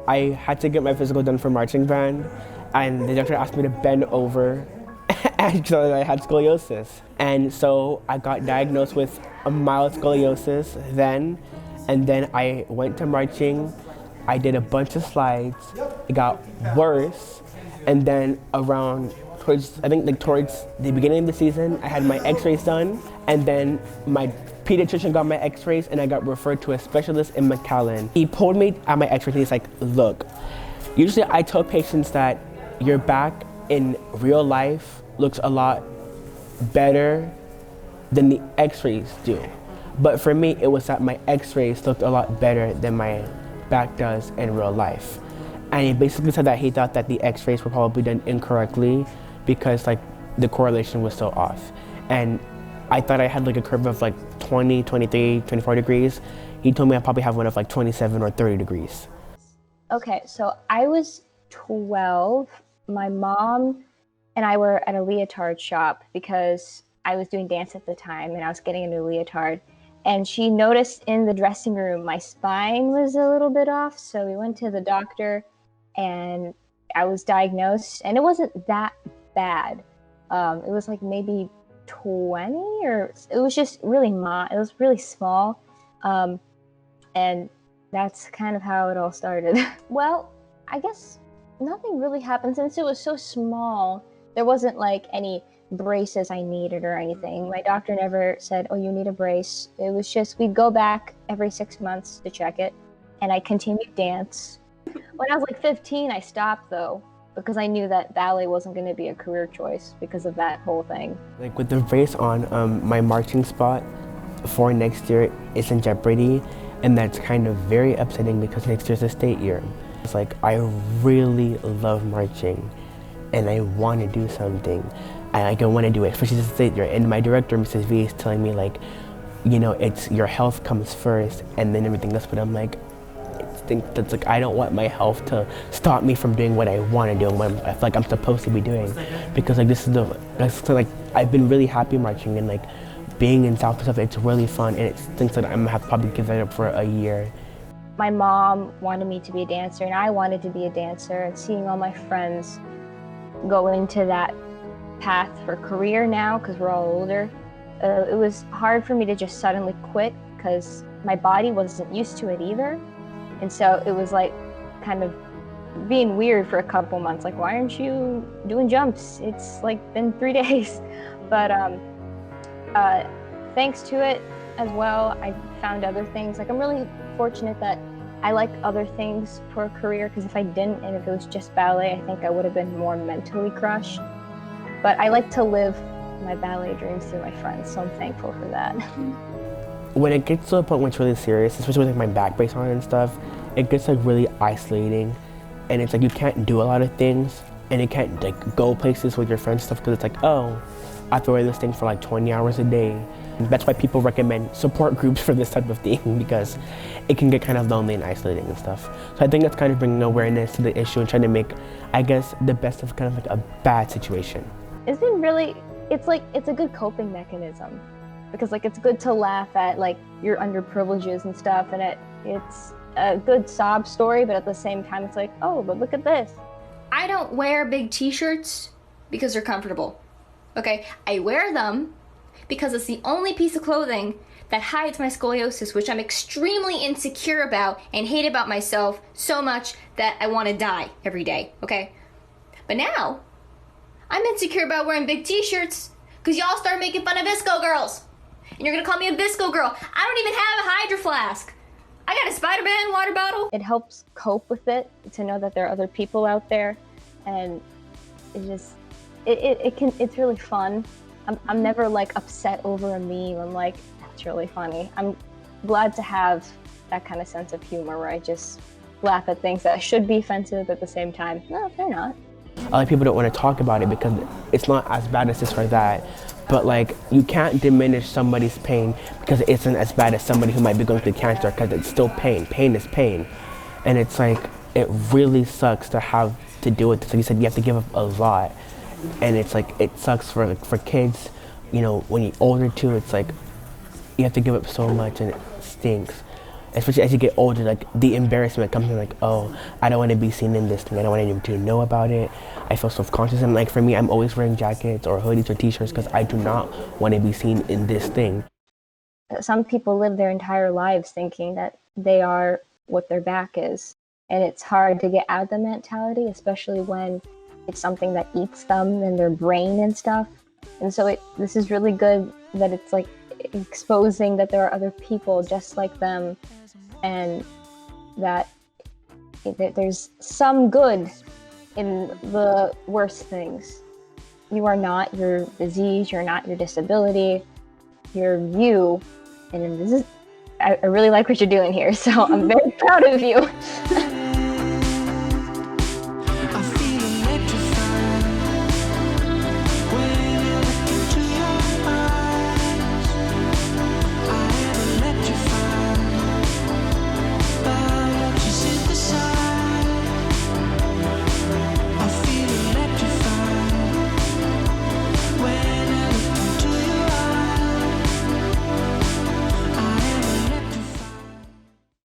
I had to get my physical done for marching band, and the doctor asked me to bend over, and so I had scoliosis. And so I got diagnosed with a mild scoliosis then, and then I went to marching. I did a bunch of slides. It got worse, and then towards the beginning of the season, I had my x-rays done, and then my pediatrician got my x-rays, and I got referred to a specialist in McAllen. He pulled me at my x-rays, and he's like, look, usually I tell patients that your back in real life looks a lot better than the x-rays do. But for me, it was that my x-rays looked a lot better than my back does in real life. And he basically said that he thought that the x-rays were probably done incorrectly because like the correlation was so off. And I thought I had like a curve of like 20, 23, 24 degrees. He told me I probably have one of like 27 or 30 degrees. Okay, so I was 12. My mom and I were at a leotard shop because I was doing dance at the time and I was getting a new leotard. And she noticed in the dressing room my spine was a little bit off. So we went to the doctor and I was diagnosed, and it wasn't that bad. It was like maybe 20, or it was just really it was really small. And that's kind of how it all started. Well, I guess nothing really happened since it was so small. There wasn't like any braces I needed or anything. My doctor never said, oh, you need a brace. It was just, we'd go back every 6 months to check it, and I continued dance. When I was like 15, I stopped though, because I knew that ballet wasn't going to be a career choice because of that whole thing. Like with the brace on, my marching spot for next year is in jeopardy, and that's kind of very upsetting because next year's a state year. It's like, I really love marching and I want to do something. I want to do it, especially this state year. And my director, Mrs. V, is telling me like, you know, it's your health comes first and then everything else. But I'm like, that's like, I don't want my health to stop me from doing what I want to do and what I feel like I'm supposed to be doing. Because like like I've been really happy marching and like being in South and stuff. It's really fun, and it's things that I'm gonna have to probably give that up for a year. My mom wanted me to be a dancer, and I wanted to be a dancer, and seeing all my friends go into that path for career now, because we're all older, it was hard for me to just suddenly quit because my body wasn't used to it either. And so it was like kind of being weird for a couple months, like, why aren't you doing jumps? It's like been 3 days. But thanks to it as well, I found other things. Like, I'm really fortunate that I like other things for a career, because if I didn't, and if it was just ballet, I think I would have been more mentally crushed. But I like to live my ballet dreams through my friends, so I'm thankful for that. When it gets to a point where it's really serious, especially with like my back brace on and stuff, it gets like really isolating, and it's like you can't do a lot of things, and you can't like go places with your friends and stuff, because it's like, oh, I have to wear this thing for like 20 hours a day. And that's why people recommend support groups for this type of thing, because it can get kind of lonely and isolating and stuff. So I think that's kind of bringing awareness to the issue and trying to make, I guess, the best of kind of like a bad situation. It's been really, it's a good coping mechanism, because like it's good to laugh at like your underprivileges and stuff, and it's a good sob story, but at the same time it's like, oh, but look at this. I don't wear big t-shirts because they're comfortable, okay? I wear them because it's the only piece of clothing that hides my scoliosis, which I'm extremely insecure about and hate about myself so much that I want to die every day, okay? But now, I'm insecure about wearing big t-shirts because y'all start making fun of visco girls. And you're gonna call me a visco girl. I don't even have a Hydro Flask. I got a Spider-Man water bottle. It helps cope with it, to know that there are other people out there, and it's really fun. I'm never like upset over a meme. I'm like, that's really funny. I'm glad to have that kind of sense of humor where I just laugh at things that should be offensive, at the same time, no, they're not. A lot of people don't want to talk about it because it's not as bad as this or that. But like, you can't diminish somebody's pain because it isn't as bad as somebody who might be going through cancer, because it's still pain. Pain is pain. And it's like, it really sucks to have to deal with this. Like you said, you have to give up a lot. And it's like, it sucks for kids, you know, when you're older too, it's like, you have to give up so much and it stinks. especially as you get older, like the embarrassment comes in, like, oh, I don't want to be seen in this thing. I don't want anyone to know about it. I feel self-conscious, and like for me, I'm always wearing jackets or hoodies or t-shirts because I do not want to be seen in this thing. Some people live their entire lives thinking that they are what their back is, and it's hard to get out of the mentality, especially when it's something that eats them and their brain and stuff. And so this is really good that it's like exposing that there are other people just like them, and that there's some good in the worst things. You are not your disease, you're not your disability, you're you. And I really like what you're doing here, so I'm very proud of you.